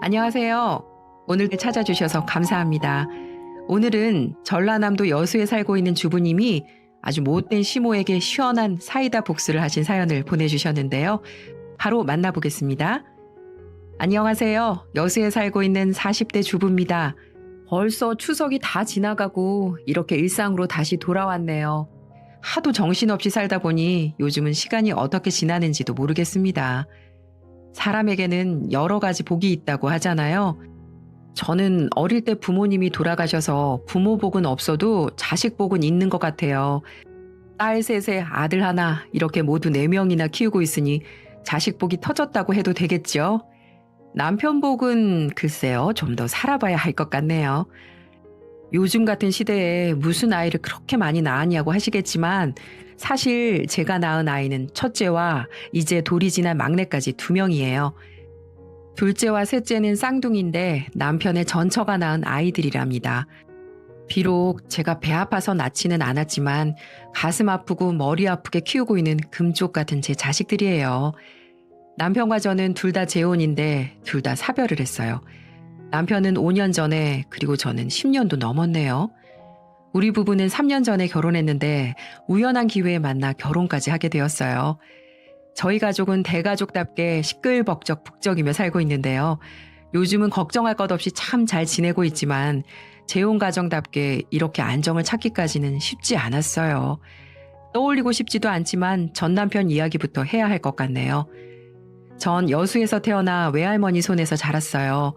안녕하세요. 오늘도 찾아주셔서 감사합니다. 오늘은 전라남도 여수에 살고 있는 주부님이 아주 못된 시모에게 시원한 사이다 복수를 하신 사연을 보내주셨는데요. 바로 만나보겠습니다. 안녕하세요. 여수에 살고 있는 40대 주부입니다. 벌써 추석이 다 지나가고 이렇게 일상으로 다시 돌아왔네요. 하도 정신없이 살다 보니 요즘은 시간이 어떻게 지나는지도 모르겠습니다. 사람에게는 여러 가지 복이 있다고 하잖아요. 저는 어릴 때 부모님이 돌아가셔서 부모 복은 없어도 자식 복은 있는 것 같아요. 딸 셋에 아들 하나 이렇게 모두 4명이나 키우고 있으니 자식 복이 터졌다고 해도 되겠죠. 남편 복은 글쎄요, 좀 더 살아봐야 할 것 같네요. 요즘 같은 시대에 무슨 아이를 그렇게 많이 낳았냐고 하시겠지만 사실 제가 낳은 아이는 첫째와 이제 돌이 지난 막내까지 2명이에요. 둘째와 셋째는 쌍둥이인데 남편의 전처가 낳은 아이들이랍니다. 비록 제가 배 아파서 낳지는 않았지만 가슴 아프고 머리 아프게 키우고 있는 금쪽 같은 제 자식들이에요. 남편과 저는 둘 다 재혼인데 둘 다 사별을 했어요. 남편은 5년 전에, 그리고 저는 10년도 넘었네요. 우리 부부는 3년 전에 결혼했는데 우연한 기회에 만나 결혼까지 하게 되었어요. 저희 가족은 대가족답게 시끌벅적 북적이며 살고 있는데요. 요즘은 걱정할 것 없이 참 잘 지내고 있지만 재혼 가정답게 이렇게 안정을 찾기까지는 쉽지 않았어요. 떠올리고 싶지도 않지만 전 남편 이야기부터 해야 할 것 같네요. 전 여수에서 태어나 외할머니 손에서 자랐어요.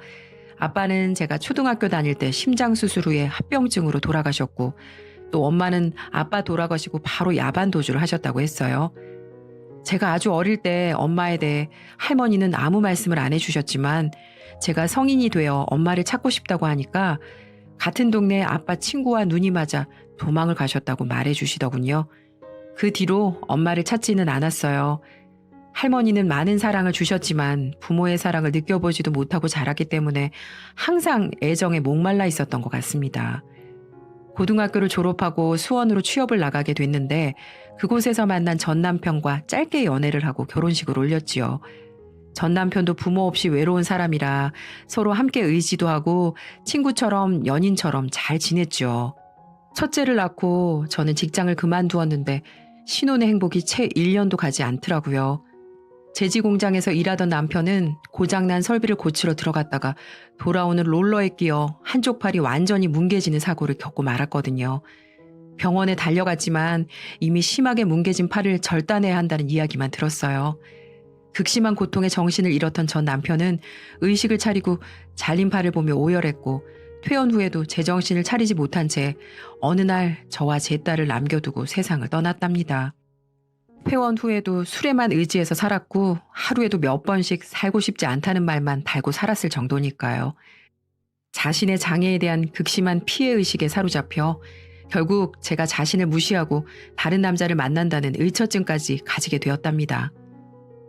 아빠는 제가 초등학교 다닐 때 심장수술 후에 합병증으로 돌아가셨고, 또 엄마는 아빠 돌아가시고 바로 야반 도주를 하셨다고 했어요. 제가 아주 어릴 때 엄마에 대해 할머니는 아무 말씀을 안 해주셨지만 제가 성인이 되어 엄마를 찾고 싶다고 하니까 같은 동네 아빠 친구와 눈이 맞아 도망을 가셨다고 말해주시더군요. 그 뒤로 엄마를 찾지는 않았어요. 할머니는 많은 사랑을 주셨지만 부모의 사랑을 느껴보지도 못하고 자랐기 때문에 항상 애정에 목말라 있었던 것 같습니다. 고등학교를 졸업하고 수원으로 취업을 나가게 됐는데 그곳에서 만난 전 남편과 짧게 연애를 하고 결혼식을 올렸지요. 전 남편도 부모 없이 외로운 사람이라 서로 함께 의지도 하고 친구처럼 연인처럼 잘 지냈죠. 첫째를 낳고 저는 직장을 그만두었는데 신혼의 행복이 채 1년도 가지 않더라고요. 제지 공장에서 일하던 남편은 고장난 설비를 고치러 들어갔다가 돌아오는 롤러에 끼어 한쪽 팔이 완전히 뭉개지는 사고를 겪고 말았거든요. 병원에 달려갔지만 이미 심하게 뭉개진 팔을 절단해야 한다는 이야기만 들었어요. 극심한 고통에 정신을 잃었던 전 남편은 의식을 차리고 잘린 팔을 보며 오열했고 퇴원 후에도 제정신을 차리지 못한 채 어느 날 저와 제 딸을 남겨두고 세상을 떠났답니다. 퇴원 후에도 술에만 의지해서 살았고 하루에도 몇 번씩 살고 싶지 않다는 말만 달고 살았을 정도니까요. 자신의 장애에 대한 극심한 피해의식에 사로잡혀 결국 제가 자신을 무시하고 다른 남자를 만난다는 의처증까지 가지게 되었답니다.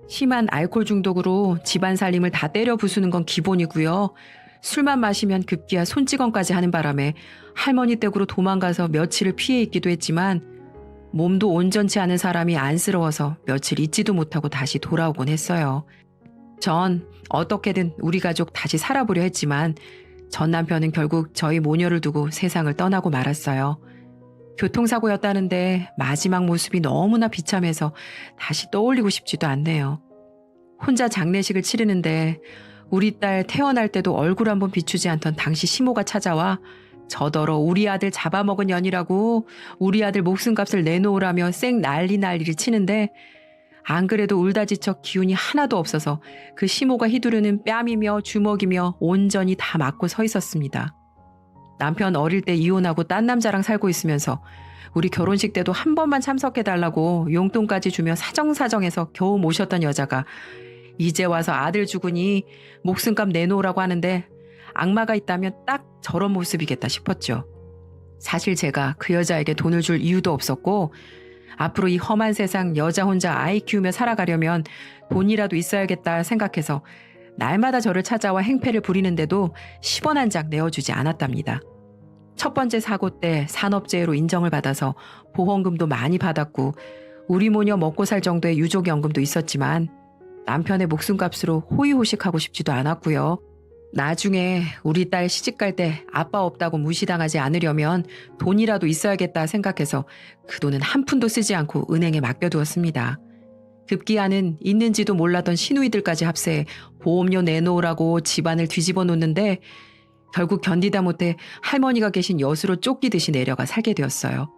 심한 알코올 중독으로 집안 살림을 다 때려 부수는 건 기본이고요. 술만 마시면 급기야 손찌검까지 하는 바람에 할머니 댁으로 도망가서 며칠을 피해 있기도 했지만 몸도 온전치 않은 사람이 안쓰러워서 며칠 있지도 못하고 다시 돌아오곤 했어요. 전 어떻게든 우리 가족 다시 살아보려 했지만 전 남편은 결국 저희 모녀를 두고 세상을 떠나고 말았어요. 교통사고였다는데 마지막 모습이 너무나 비참해서 다시 떠올리고 싶지도 않네요. 혼자 장례식을 치르는데 우리 딸 태어날 때도 얼굴 한번 비추지 않던 당시 시모가 찾아와 저더러 우리 아들 잡아먹은 년이라고 우리 아들 목숨값을 내놓으라며 쌩 난리를 치는데 안 그래도 울다 지쳐 기운이 하나도 없어서 그 시모가 휘두르는 뺨이며 주먹이며 온전히 다 맞고 서 있었습니다. 남편 어릴 때 이혼하고 딴 남자랑 살고 있으면서 우리 결혼식 때도 한 번만 참석해달라고 용돈까지 주며 사정사정해서 겨우 모셨던 여자가 이제 와서 아들 죽으니 목숨값 내놓으라고 하는데 악마가 있다면 딱 저런 모습이겠다 싶었죠. 사실 제가 그 여자에게 돈을 줄 이유도 없었고 앞으로 이 험한 세상 여자 혼자 아이 키우며 살아가려면 돈이라도 있어야겠다 생각해서 날마다 저를 찾아와 행패를 부리는데도 10원 한 장 내어주지 않았답니다. 첫 번째 사고 때 산업재해로 인정을 받아서 보험금도 많이 받았고 우리 모녀 먹고 살 정도의 유족연금도 있었지만 남편의 목숨값으로 호의호식하고 싶지도 않았고요. 나중에 우리 딸 시집갈 때 아빠 없다고 무시당하지 않으려면 돈이라도 있어야겠다 생각해서 그 돈은 한 푼도 쓰지 않고 은행에 맡겨두었습니다. 급기야는 있는지도 몰랐던 시누이들까지 합세해 보험료 내놓으라고 집안을 뒤집어 놓는데 결국 견디다 못해 할머니가 계신 여수로 쫓기듯이 내려가 살게 되었어요.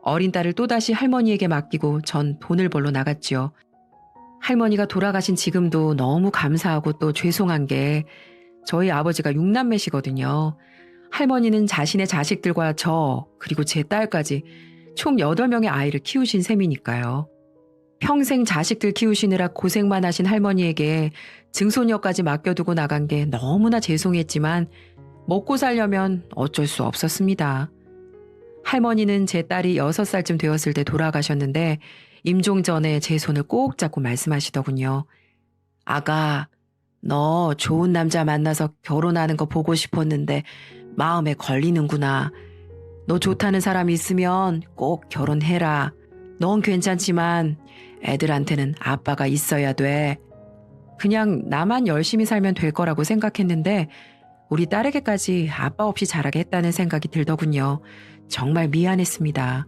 어린 딸을 또다시 할머니에게 맡기고 전 돈을 벌러 나갔지요. 할머니가 돌아가신 지금도 너무 감사하고 또 죄송한 게 저희 아버지가 6남매시거든요. 할머니는 자신의 자식들과 저 그리고 제 딸까지 총 8명의 아이를 키우신 셈이니까요. 평생 자식들 키우시느라 고생만 하신 할머니에게 증손녀까지 맡겨두고 나간 게 너무나 죄송했지만 먹고 살려면 어쩔 수 없었습니다. 할머니는 제 딸이 6살쯤 되었을 때 돌아가셨는데 임종 전에 제 손을 꼭 잡고 말씀하시더군요. 아가, 너 좋은 남자 만나서 결혼하는 거 보고 싶었는데 마음에 걸리는구나. 너 좋다는 사람이 있으면 꼭 결혼해라. 넌 괜찮지만 애들한테는 아빠가 있어야 돼. 그냥 나만 열심히 살면 될 거라고 생각했는데 우리 딸에게까지 아빠 없이 자라게 했다는 생각이 들더군요. 정말 미안했습니다.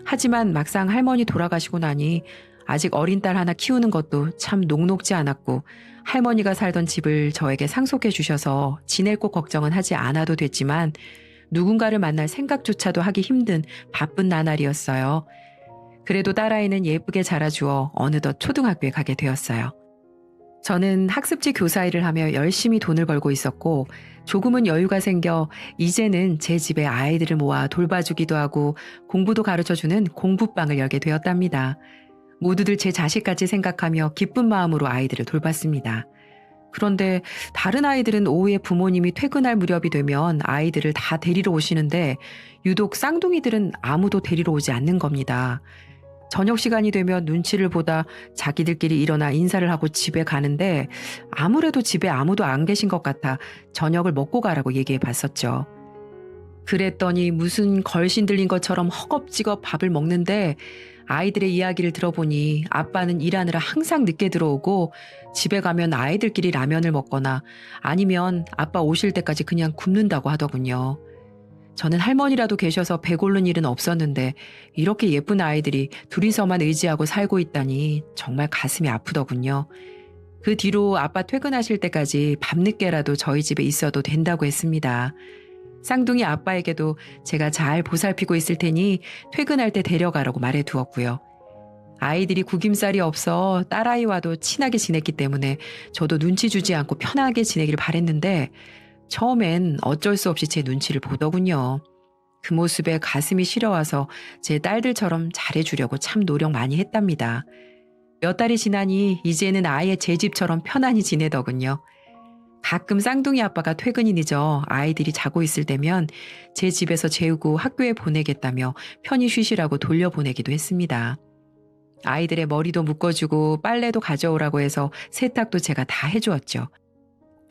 하지만 막상 할머니 돌아가시고 나니 아직 어린 딸 하나 키우는 것도 참 녹록지 않았고 할머니가 살던 집을 저에게 상속해 주셔서 지낼 곳 걱정은 하지 않아도 됐지만 누군가를 만날 생각조차도 하기 힘든 바쁜 나날이었어요. 그래도 딸아이는 예쁘게 자라주어 어느덧 초등학교에 가게 되었어요. 저는 학습지 교사 일을 하며 열심히 돈을 벌고 있었고 조금은 여유가 생겨 이제는 제 집에 아이들을 모아 돌봐주기도 하고 공부도 가르쳐주는 공부방을 열게 되었답니다. 모두들 제 자식같이 생각하며 기쁜 마음으로 아이들을 돌봤습니다. 그런데 다른 아이들은 오후에 부모님이 퇴근할 무렵이 되면 아이들을 다 데리러 오시는데 유독 쌍둥이들은 아무도 데리러 오지 않는 겁니다. 저녁 시간이 되면 눈치를 보다 자기들끼리 일어나 인사를 하고 집에 가는데 아무래도 집에 아무도 안 계신 것 같아 저녁을 먹고 가라고 얘기해 봤었죠. 그랬더니 무슨 걸신 들린 것처럼 허겁지겁 밥을 먹는데 아이들의 이야기를 들어보니 아빠는 일하느라 항상 늦게 들어오고 집에 가면 아이들끼리 라면을 먹거나 아니면 아빠 오실 때까지 그냥 굶는다고 하더군요. 저는 할머니라도 계셔서 배고른 일은 없었는데 이렇게 예쁜 아이들이 둘이서만 의지하고 살고 있다니 정말 가슴이 아프더군요. 그 뒤로 아빠 퇴근하실 때까지 밤늦게라도 저희 집에 있어도 된다고 했습니다. 쌍둥이 아빠에게도 제가 잘 보살피고 있을 테니 퇴근할 때 데려가라고 말해두었고요. 아이들이 구김살이 없어 딸아이와도 친하게 지냈기 때문에 저도 눈치 주지 않고 편하게 지내길 바랬는데 처음엔 어쩔 수 없이 제 눈치를 보더군요. 그 모습에 가슴이 시려와서 제 딸들처럼 잘해주려고 참 노력 많이 했답니다. 몇 달이 지나니 이제는 아예 제 집처럼 편안히 지내더군요. 가끔 쌍둥이 아빠가 퇴근이 늦어 아이들이 자고 있을 때면 제 집에서 재우고 학교에 보내겠다며 편히 쉬시라고 돌려보내기도 했습니다. 아이들의 머리도 묶어주고 빨래도 가져오라고 해서 세탁도 제가 다 해주었죠.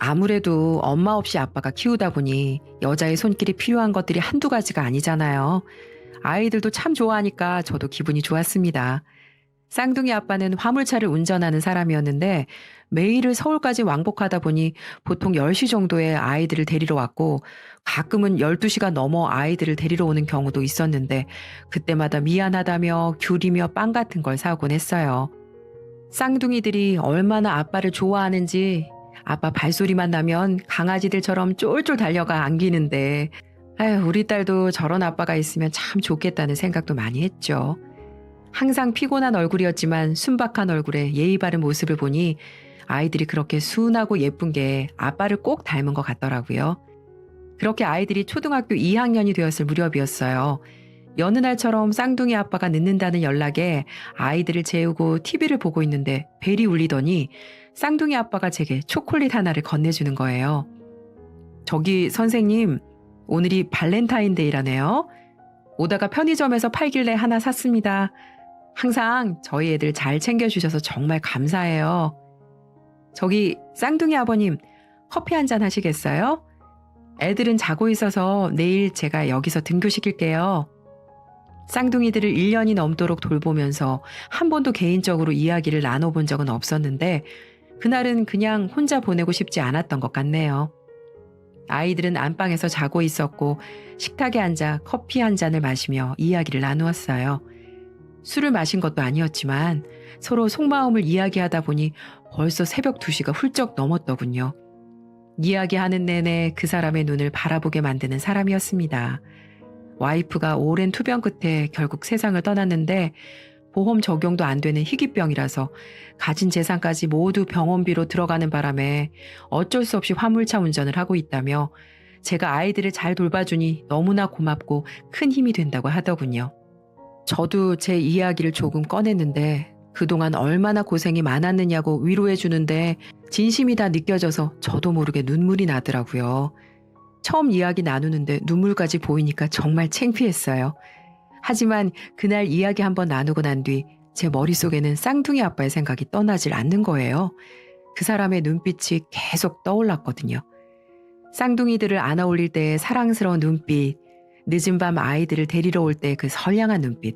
아무래도 엄마 없이 아빠가 키우다 보니 여자의 손길이 필요한 것들이 한두 가지가 아니잖아요. 아이들도 참 좋아하니까 저도 기분이 좋았습니다. 쌍둥이 아빠는 화물차를 운전하는 사람이었는데 매일을 서울까지 왕복하다 보니 보통 10시 정도에 아이들을 데리러 왔고 가끔은 12시가 넘어 아이들을 데리러 오는 경우도 있었는데 그때마다 미안하다며 귤이며 빵 같은 걸 사오곤 했어요. 쌍둥이들이 얼마나 아빠를 좋아하는지 아빠 발소리만 나면 강아지들처럼 쫄쫄 달려가 안기는데 아유, 우리 딸도 저런 아빠가 있으면 참 좋겠다는 생각도 많이 했죠. 항상 피곤한 얼굴이었지만 순박한 얼굴에 예의 바른 모습을 보니 아이들이 그렇게 순하고 예쁜 게 아빠를 꼭 닮은 것 같더라고요. 그렇게 아이들이 초등학교 2학년이 되었을 무렵이었어요. 여느 날처럼 쌍둥이 아빠가 늦는다는 연락에 아이들을 재우고 TV를 보고 있는데 벨이 울리더니 쌍둥이 아빠가 제게 초콜릿 하나를 건네주는 거예요. 저기 선생님, 오늘이 발렌타인데이라네요. 오다가 편의점에서 팔길래 하나 샀습니다. 항상 저희 애들 잘 챙겨주셔서 정말 감사해요. 저기 쌍둥이 아버님, 커피 한잔 하시겠어요? 애들은 자고 있어서 내일 제가 여기서 등교시킬게요. 쌍둥이들을 1년이 넘도록 돌보면서 한 번도 개인적으로 이야기를 나눠본 적은 없었는데 그날은 그냥 혼자 보내고 싶지 않았던 것 같네요. 아이들은 안방에서 자고 있었고 식탁에 앉아 커피 한 잔을 마시며 이야기를 나누었어요. 술을 마신 것도 아니었지만 서로 속마음을 이야기하다 보니 벌써 새벽 2시가 훌쩍 넘었더군요. 이야기하는 내내 그 사람의 눈을 바라보게 만드는 사람이었습니다. 와이프가 오랜 투병 끝에 결국 세상을 떠났는데 보험 적용도 안 되는 희귀병이라서 가진 재산까지 모두 병원비로 들어가는 바람에 어쩔 수 없이 화물차 운전을 하고 있다며 제가 아이들을 잘 돌봐주니 너무나 고맙고 큰 힘이 된다고 하더군요. 저도 제 이야기를 조금 꺼냈는데 그동안 얼마나 고생이 많았느냐고 위로해 주는데 진심이 다 느껴져서 저도 모르게 눈물이 나더라고요. 처음 이야기 나누는데 눈물까지 보이니까 정말 창피했어요. 하지만 그날 이야기 한번 나누고 난 뒤 제 머릿속에는 쌍둥이 아빠의 생각이 떠나질 않는 거예요. 그 사람의 눈빛이 계속 떠올랐거든요. 쌍둥이들을 안아 올릴 때의 사랑스러운 눈빛, 늦은 밤 아이들을 데리러 올 때 그 선량한 눈빛,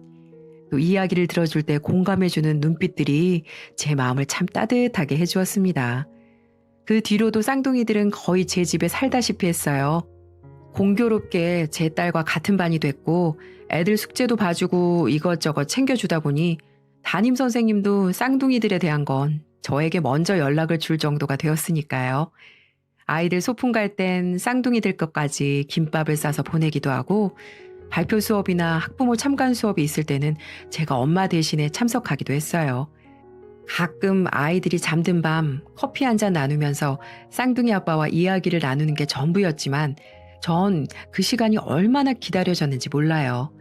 또 이야기를 들어줄 때 공감해주는 눈빛들이 제 마음을 참 따뜻하게 해주었습니다. 그 뒤로도 쌍둥이들은 거의 제 집에 살다시피 했어요. 공교롭게 제 딸과 같은 반이 됐고 애들 숙제도 봐주고 이것저것 챙겨주다 보니 담임 선생님도 쌍둥이들에 대한 건 저에게 먼저 연락을 줄 정도가 되었으니까요. 아이들 소풍 갈 땐 쌍둥이들 것까지 김밥을 싸서 보내기도 하고 발표 수업이나 학부모 참관 수업이 있을 때는 제가 엄마 대신에 참석하기도 했어요. 가끔 아이들이 잠든 밤 커피 한 잔 나누면서 쌍둥이 아빠와 이야기를 나누는 게 전부였지만 전 그 시간이 얼마나 기다려졌는지 몰라요.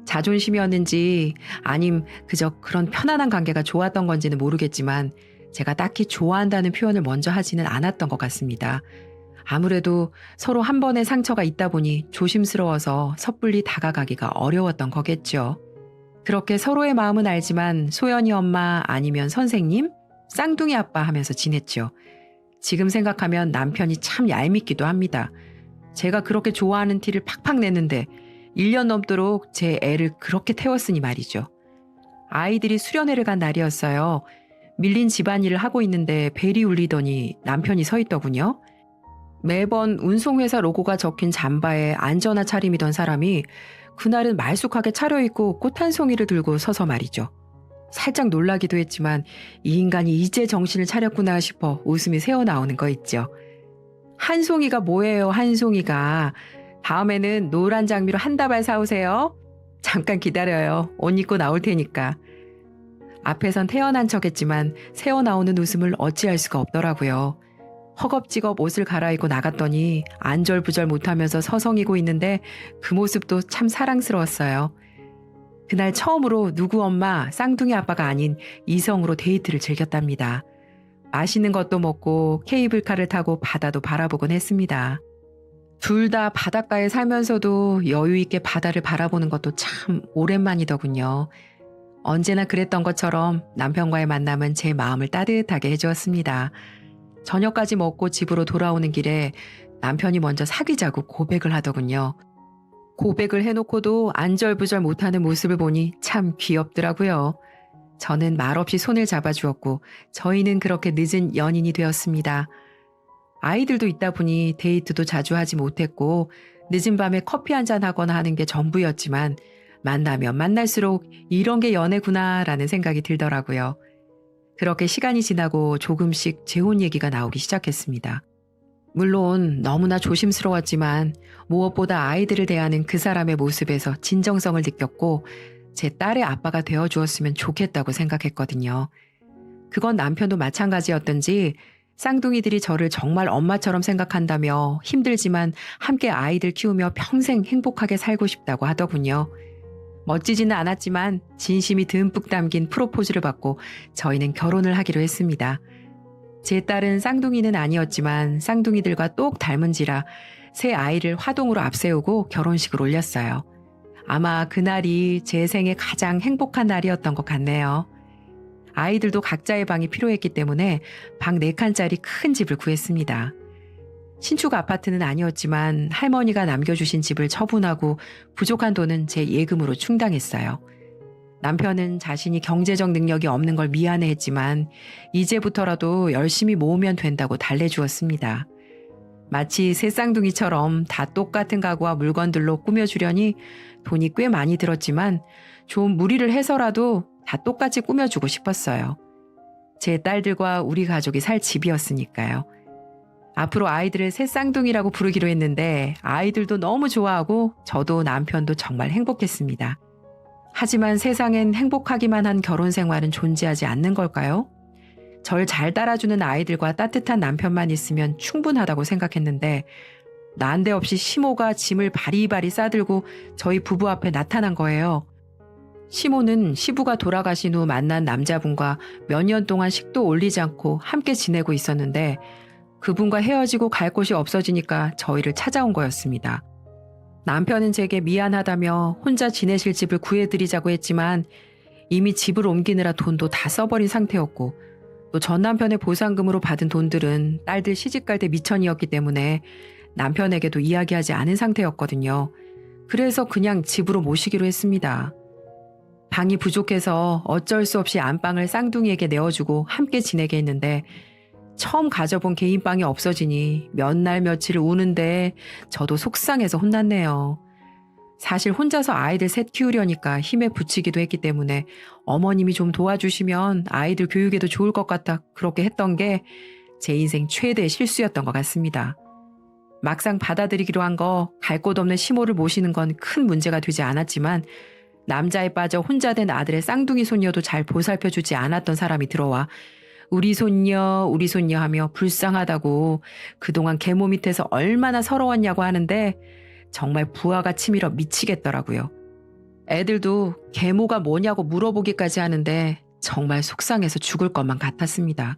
자존심이었는지 아님 그저 그런 편안한 관계가 좋았던 건지는 모르겠지만 제가 딱히 좋아한다는 표현을 먼저 하지는 않았던 것 같습니다. 아무래도 서로 한 번의 상처가 있다 보니 조심스러워서 섣불리 다가가기가 어려웠던 거겠죠. 그렇게 서로의 마음은 알지만 소연이 엄마 아니면 선생님, 쌍둥이 아빠 하면서 지냈죠. 지금 생각하면 남편이 참 얄밉기도 합니다. 제가 그렇게 좋아하는 티를 팍팍 냈는데 1년 넘도록 제 애를 그렇게 태웠으니 말이죠. 아이들이 수련회를 간 날이었어요. 밀린 집안일을 하고 있는데 벨이 울리더니 남편이 서 있더군요. 매번 운송회사 로고가 적힌 잠바에 안전화 차림이던 사람이 그날은 말쑥하게 차려입고 꽃 한 송이를 들고 서서 말이죠. 살짝 놀라기도 했지만 이 인간이 이제 정신을 차렸구나 싶어 웃음이 새어나오는 거 있죠. 한 송이가 뭐예요, 한 송이가. 다음에는 노란 장미로 한 다발 사오세요. 잠깐 기다려요. 옷 입고 나올 테니까. 앞에선 태연한 척했지만 새어나오는 웃음을 어찌할 수가 없더라고요. 허겁지겁 옷을 갈아입고 나갔더니 안절부절 못하면서 서성이고 있는데 그 모습도 참 사랑스러웠어요. 그날 처음으로 누구 엄마, 쌍둥이 아빠가 아닌 이성으로 데이트를 즐겼답니다. 맛있는 것도 먹고 케이블카를 타고 바다도 바라보곤 했습니다. 둘 다 바닷가에 살면서도 여유 있게 바다를 바라보는 것도 참 오랜만이더군요. 언제나 그랬던 것처럼 남편과의 만남은 제 마음을 따뜻하게 해주었습니다. 저녁까지 먹고 집으로 돌아오는 길에 남편이 먼저 사귀자고 고백을 하더군요. 고백을 해놓고도 안절부절 못하는 모습을 보니 참 귀엽더라고요. 저는 말없이 손을 잡아주었고 저희는 그렇게 늦은 연인이 되었습니다. 아이들도 있다 보니 데이트도 자주 하지 못했고 늦은 밤에 커피 한잔 하거나 하는 게 전부였지만 만나면 만날수록 이런 게 연애구나라는 생각이 들더라고요. 그렇게 시간이 지나고 조금씩 재혼 얘기가 나오기 시작했습니다. 물론 너무나 조심스러웠지만 무엇보다 아이들을 대하는 그 사람의 모습에서 진정성을 느꼈고 제 딸의 아빠가 되어주었으면 좋겠다고 생각했거든요. 그건 남편도 마찬가지였던지 쌍둥이들이 저를 정말 엄마처럼 생각한다며 힘들지만 함께 아이들 키우며 평생 행복하게 살고 싶다고 하더군요. 멋지지는 않았지만 진심이 듬뿍 담긴 프로포즈를 받고 저희는 결혼을 하기로 했습니다. 제 딸은 쌍둥이는 아니었지만 쌍둥이들과 똑 닮은지라 새 아이를 화동으로 앞세우고 결혼식을 올렸어요. 아마 그날이 제 생애 가장 행복한 날이었던 것 같네요. 아이들도 각자의 방이 필요했기 때문에 방 4칸짜리 큰 집을 구했습니다. 신축 아파트는 아니었지만 할머니가 남겨주신 집을 처분하고 부족한 돈은 제 예금으로 충당했어요. 남편은 자신이 경제적 능력이 없는 걸 미안해했지만 이제부터라도 열심히 모으면 된다고 달래주었습니다. 마치 새 쌍둥이처럼 다 똑같은 가구와 물건들로 꾸며주려니 돈이 꽤 많이 들었지만 좀 무리를 해서라도 다 똑같이 꾸며주고 싶었어요. 제 딸들과 우리 가족이 살 집이었으니까요. 앞으로 아이들을 새 쌍둥이라고 부르기로 했는데 아이들도 너무 좋아하고 저도 남편도 정말 행복했습니다. 하지만 세상엔 행복하기만 한 결혼 생활은 존재하지 않는 걸까요? 절 잘 따라주는 아이들과 따뜻한 남편만 있으면 충분하다고 생각했는데 난데없이 시모가 짐을 바리바리 싸들고 저희 부부 앞에 나타난 거예요. 시모는 시부가 돌아가신 후 만난 남자분과 몇 년 동안 식도 올리지 않고 함께 지내고 있었는데 그분과 헤어지고 갈 곳이 없어지니까 저희를 찾아온 거였습니다. 남편은 제게 미안하다며 혼자 지내실 집을 구해드리자고 했지만 이미 집을 옮기느라 돈도 다 써버린 상태였고 또 전 남편의 보상금으로 받은 돈들은 딸들 시집갈 때 미천이었기 때문에 남편에게도 이야기하지 않은 상태였거든요. 그래서 그냥 집으로 모시기로 했습니다. 방이 부족해서 어쩔 수 없이 안방을 쌍둥이에게 내어주고 함께 지내게 했는데 처음 가져본 개인방이 없어지니 몇 날 며칠을 우는데 저도 속상해서 혼났네요. 사실 혼자서 아이들 셋 키우려니까 힘에 부치기도 했기 때문에 어머님이 좀 도와주시면 아이들 교육에도 좋을 것 같아 그렇게 했던 게 제 인생 최대의 실수였던 것 같습니다. 막상 받아들이기로 한 거 갈 곳 없는 시모를 모시는 건 큰 문제가 되지 않았지만 남자에 빠져 혼자 된 아들의 쌍둥이 손녀도 잘 보살펴주지 않았던 사람이 들어와 우리 손녀 하며 불쌍하다고 그동안 계모 밑에서 얼마나 서러웠냐고 하는데 정말 부하가 치밀어 미치겠더라고요. 애들도 계모가 뭐냐고 물어보기까지 하는데 정말 속상해서 죽을 것만 같았습니다.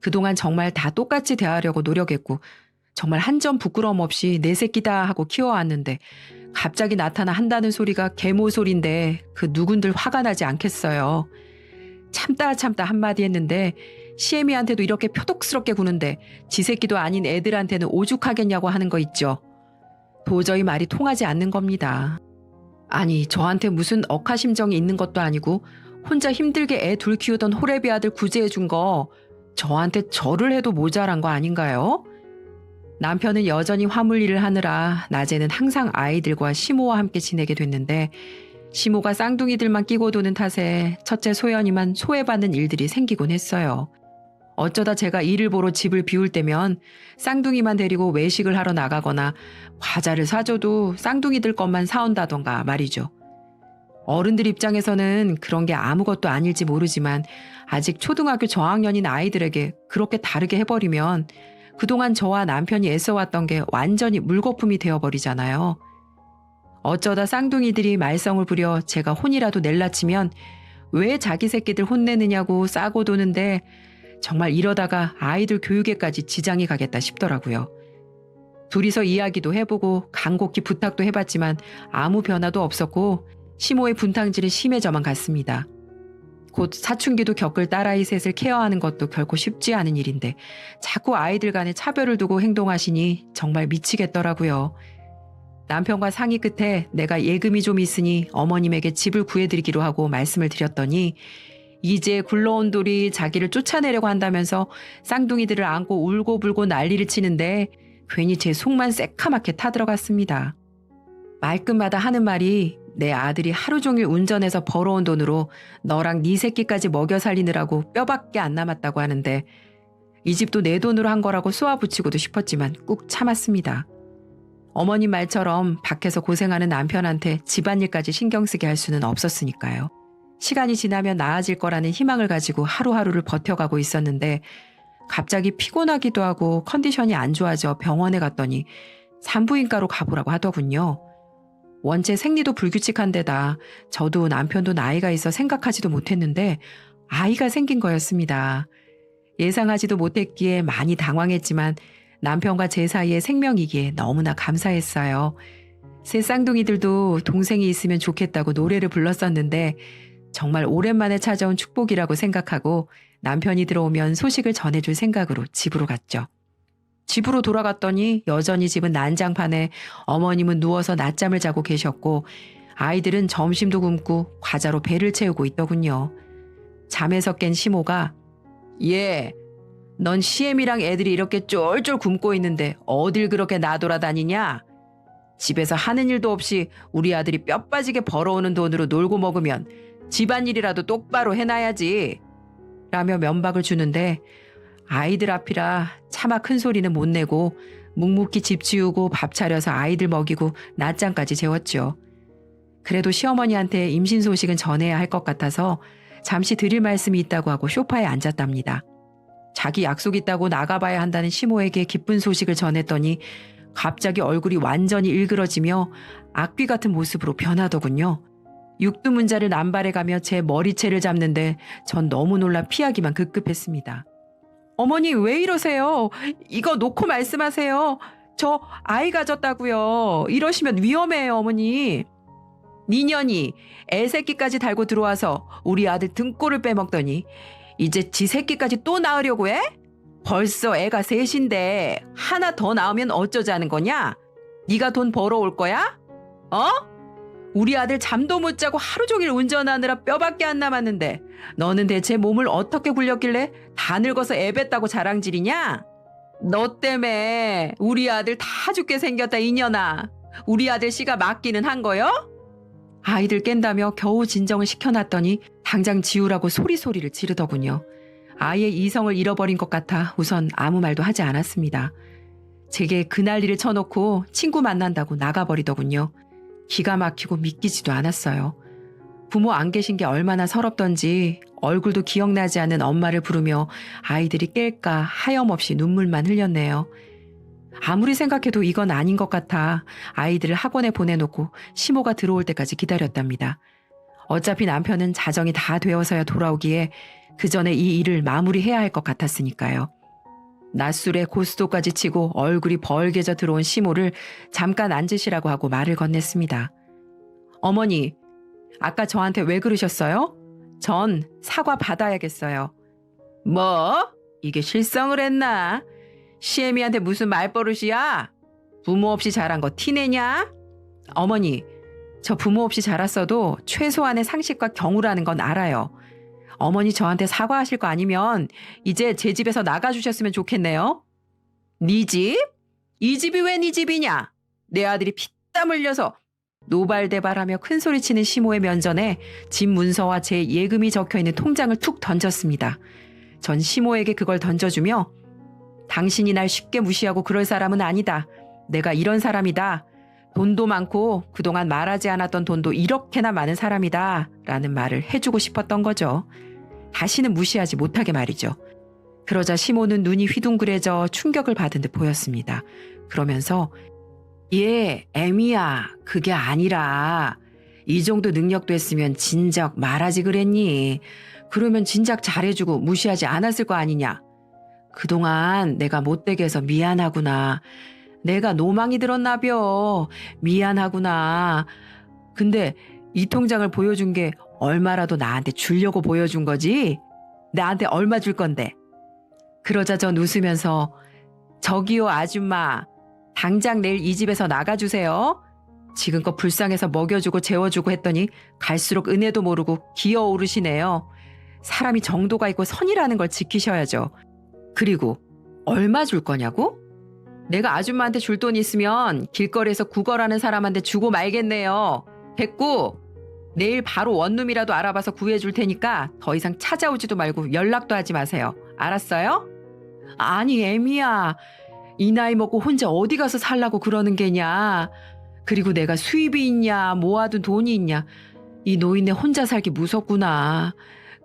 그동안 정말 다 똑같이 대하려고 노력했고 정말 한 점 부끄러움 없이 내 새끼다 하고 키워왔는데 갑자기 나타나 한다는 소리가 계모 소린데 그 누군들 화가 나지 않겠어요. 참다 한마디 했는데 시애미한테도 이렇게 표독스럽게 구는데 지 새끼도 아닌 애들한테는 오죽하겠냐고 하는 거 있죠. 도저히 말이 통하지 않는 겁니다. 아니 저한테 무슨 억하심정이 있는 것도 아니고 혼자 힘들게 애 둘 키우던 호래비 아들 구제해 준 거 저한테 절을 해도 모자란 거 아닌가요? 남편은 여전히 화물 일을 하느라 낮에는 항상 아이들과 시모와 함께 지내게 됐는데 시모가 쌍둥이들만 끼고 도는 탓에 첫째 소연이만 소외받는 일들이 생기곤 했어요. 어쩌다 제가 일을 보러 집을 비울 때면 쌍둥이만 데리고 외식을 하러 나가거나 과자를 사줘도 쌍둥이들 것만 사온다던가 말이죠. 어른들 입장에서는 그런 게 아무것도 아닐지 모르지만 아직 초등학교 저학년인 아이들에게 그렇게 다르게 해버리면 그동안 저와 남편이 애써왔던 게 완전히 물거품이 되어버리잖아요. 어쩌다 쌍둥이들이 말썽을 부려 제가 혼이라도 낼라치면 왜 자기 새끼들 혼내느냐고 싸고 도는데 정말 이러다가 아이들 교육에까지 지장이 가겠다 싶더라고요. 둘이서 이야기도 해보고 간곡히 부탁도 해봤지만 아무 변화도 없었고 시모의 분탕질은 심해져만 갔습니다. 곧 사춘기도 겪을 딸아이 셋을 케어하는 것도 결코 쉽지 않은 일인데 자꾸 아이들 간에 차별을 두고 행동하시니 정말 미치겠더라고요. 남편과 상의 끝에 내가 예금이 좀 있으니 어머님에게 집을 구해드리기로 하고 말씀을 드렸더니 이제 굴러온 돌이 자기를 쫓아내려고 한다면서 쌍둥이들을 안고 울고불고 난리를 치는데 괜히 제 속만 새카맣게 타들어갔습니다. 말끝마다 하는 말이 내 아들이 하루 종일 운전해서 벌어온 돈으로 너랑 네 새끼까지 먹여 살리느라고 뼈밖에 안 남았다고 하는데 이 집도 내 돈으로 한 거라고 쏘아붙이고도 싶었지만 꾹 참았습니다. 어머님 말처럼 밖에서 고생하는 남편한테 집안일까지 신경 쓰게 할 수는 없었으니까요. 시간이 지나면 나아질 거라는 희망을 가지고 하루하루를 버텨가고 있었는데 갑자기 피곤하기도 하고 컨디션이 안 좋아져 병원에 갔더니 산부인과로 가보라고 하더군요. 원체 생리도 불규칙한 데다 저도 남편도 나이가 있어 생각하지도 못했는데 아이가 생긴 거였습니다. 예상하지도 못했기에 많이 당황했지만 남편과 제 사이의 생명이기에 너무나 감사했어요. 새 쌍둥이들도 동생이 있으면 좋겠다고 노래를 불렀었는데 정말 오랜만에 찾아온 축복이라고 생각하고 남편이 들어오면 소식을 전해줄 생각으로 집으로 갔죠. 집으로 돌아갔더니 여전히 집은 난장판에 어머님은 누워서 낮잠을 자고 계셨고 아이들은 점심도 굶고 과자로 배를 채우고 있더군요. 잠에서 깬 시모가 예, 넌 시엠이랑 애들이 이렇게 쫄쫄 굶고 있는데 어딜 그렇게 나돌아다니냐? 집에서 하는 일도 없이 우리 아들이 뼈 빠지게 벌어오는 돈으로 놀고 먹으면 집안일이라도 똑바로 해놔야지. 라며 면박을 주는데 아이들 앞이라 차마 큰 소리는 못 내고 묵묵히 집 치우고 밥 차려서 아이들 먹이고 낮잠까지 재웠죠. 그래도 시어머니한테 임신 소식은 전해야 할 것 같아서 잠시 드릴 말씀이 있다고 하고 소파에 앉았답니다. 자기 약속 있다고 나가봐야 한다는 시모에게 기쁜 소식을 전했더니 갑자기 얼굴이 완전히 일그러지며 악귀 같은 모습으로 변하더군요. 육두문자를 남발해가며 제 머리채를 잡는데 전 너무 놀라 피하기만 급급했습니다. 어머니 왜 이러세요? 이거 놓고 말씀하세요. 저 아이 가졌다고요. 이러시면 위험해요 어머니. 니년이 애새끼까지 달고 들어와서 우리 아들 등골을 빼먹더니 이제 지 새끼까지 또 낳으려고 해? 벌써 애가 셋인데 하나 더 낳으면 어쩌자는 거냐? 네가 돈 벌어올 거야? 어? 우리 아들 잠도 못 자고 하루 종일 운전하느라 뼈밖에 안 남았는데 너는 대체 몸을 어떻게 굴렸길래 다 늙어서 애 뱉다고 자랑질이냐? 너 때문에 우리 아들 다 죽게 생겼다 이년아. 우리 아들 씨가 맞기는 한 거요? 아이들 깬다며 겨우 진정을 시켜놨더니 당장 지우라고 소리소리를 지르더군요. 아예 이성을 잃어버린 것 같아 우선 아무 말도 하지 않았습니다. 제게 그 난리를 쳐놓고 친구 만난다고 나가버리더군요. 기가 막히고 믿기지도 않았어요. 부모 안 계신 게 얼마나 서럽던지 얼굴도 기억나지 않는 엄마를 부르며 아이들이 깰까 하염없이 눈물만 흘렸네요. 아무리 생각해도 이건 아닌 것 같아 아이들을 학원에 보내놓고 시모가 들어올 때까지 기다렸답니다. 어차피 남편은 자정이 다 되어서야 돌아오기에 그 전에 이 일을 마무리해야 할 것 같았으니까요. 낮술에 고스톱까지 치고 얼굴이 벌게져 들어온 시모를 잠깐 앉으시라고 하고 말을 건넸습니다. 어머니, 아까 저한테 왜 그러셨어요? 전 사과 받아야겠어요. 뭐? 이게 실성을 했나? 시애미한테 무슨 말버릇이야? 부모 없이 자란 거 티내냐? 어머니, 저 부모 없이 자랐어도 최소한의 상식과 경우라는 건 알아요. 어머니 저한테 사과하실 거 아니면 이제 제 집에서 나가주셨으면 좋겠네요. 네 집? 이 집이 왜 네 집이냐? 내 아들이 피땀 흘려서 노발대발하며 큰소리치는 시모의 면전에 집 문서와 제 예금이 적혀있는 통장을 툭 던졌습니다. 전 시모에게 그걸 던져주며 당신이 날 쉽게 무시하고 그럴 사람은 아니다. 내가 이런 사람이다. 돈도 많고 그동안 말하지 않았던 돈도 이렇게나 많은 사람이다. 라는 말을 해주고 싶었던 거죠. 다시는 무시하지 못하게 말이죠. 그러자 시모는 눈이 휘둥그레져 충격을 받은 듯 보였습니다. 그러면서 예, 애미야, 그게 아니라 이 정도 능력도 했으면 진작 말하지 그랬니? 그러면 진작 잘해주고 무시하지 않았을 거 아니냐? 그동안 내가 못되게 해서 미안하구나. 내가 노망이 들었나벼. 미안하구나. 근데 이 통장을 보여준 게 얼마라도 나한테 주려고 보여준 거지? 나한테 얼마 줄 건데? 그러자 전 웃으면서 저기요 아줌마. 당장 내일 이 집에서 나가주세요. 지금껏 불쌍해서 먹여주고 재워주고 했더니 갈수록 은혜도 모르고 기어오르시네요. 사람이 정도가 있고 선이라는 걸 지키셔야죠. 그리고 얼마 줄 거냐고? 내가 아줌마한테 줄 돈 있으면 길거리에서 구걸하는 사람한테 주고 말겠네요. 됐고 내일 바로 원룸이라도 알아봐서 구해줄 테니까 더 이상 찾아오지도 말고 연락도 하지 마세요. 알았어요? 아니 애미야. 이 나이 먹고 혼자 어디 가서 살라고 그러는 게냐. 그리고 내가 수입이 있냐 모아둔 돈이 있냐. 이 노인네 혼자 살기 무섭구나.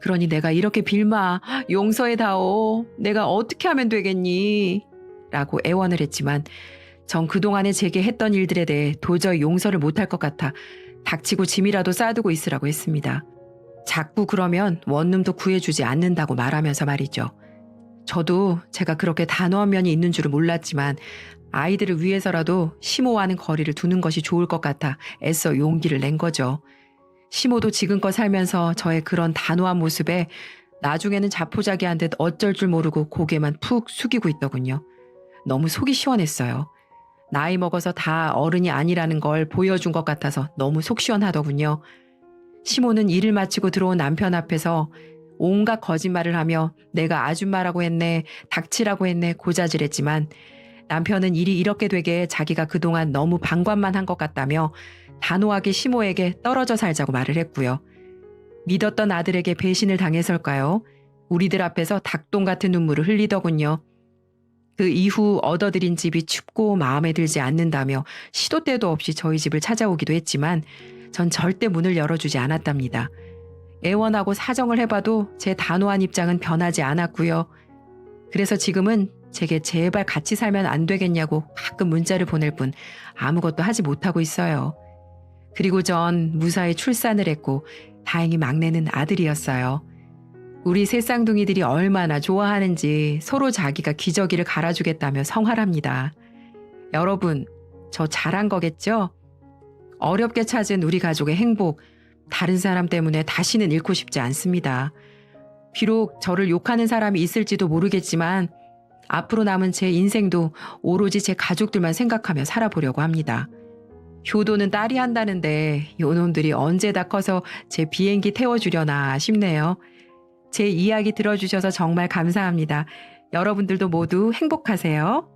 그러니 내가 이렇게 빌마 용서해다오. 내가 어떻게 하면 되겠니? 라고 애원을 했지만 전 그동안에 제게 했던 일들에 대해 도저히 용서를 못할 것 같아 닥치고 짐이라도 싸두고 있으라고 했습니다. 자꾸 그러면 원룸도 구해주지 않는다고 말하면서 말이죠. 저도 제가 그렇게 단호한 면이 있는 줄은 몰랐지만 아이들을 위해서라도 시모와는 거리를 두는 것이 좋을 것 같아 애써 용기를 낸 거죠. 시모도 지금껏 살면서 저의 그런 단호한 모습에 나중에는 자포자기한 듯 어쩔 줄 모르고 고개만 푹 숙이고 있더군요. 너무 속이 시원했어요. 나이 먹어서 다 어른이 아니라는 걸 보여준 것 같아서 너무 속 시원하더군요. 시모는 일을 마치고 들어온 남편 앞에서 온갖 거짓말을 하며 내가 아줌마라고 했네, 닥치라고 했네 고자질했지만 남편은 일이 이렇게 되게 자기가 그동안 너무 방관만 한 것 같다며 단호하게 시모에게 떨어져 살자고 말을 했고요. 믿었던 아들에게 배신을 당해서일까요? 우리들 앞에서 닭똥 같은 눈물을 흘리더군요. 그 이후 얻어들인 집이 춥고 마음에 들지 않는다며 시도 때도 없이 저희 집을 찾아오기도 했지만 전 절대 문을 열어주지 않았답니다. 애원하고 사정을 해봐도 제 단호한 입장은 변하지 않았고요. 그래서 지금은 제게 제발 같이 살면 안 되겠냐고 가끔 문자를 보낼 뿐 아무것도 하지 못하고 있어요. 그리고 전 무사히 출산을 했고 다행히 막내는 아들이었어요. 우리 새 쌍둥이들이 얼마나 좋아하는지 서로 자기가 기저귀를 갈아주겠다며 성활합니다. 여러분, 저 잘한 거겠죠? 어렵게 찾은 우리 가족의 행복, 다른 사람 때문에 다시는 잃고 싶지 않습니다. 비록 저를 욕하는 사람이 있을지도 모르겠지만 앞으로 남은 제 인생도 오로지 제 가족들만 생각하며 살아보려고 합니다. 효도는 딸이 한다는데 요놈들이 언제 다 커서 제 비행기 태워주려나 싶네요. 제 이야기 들어주셔서 정말 감사합니다. 여러분들도 모두 행복하세요.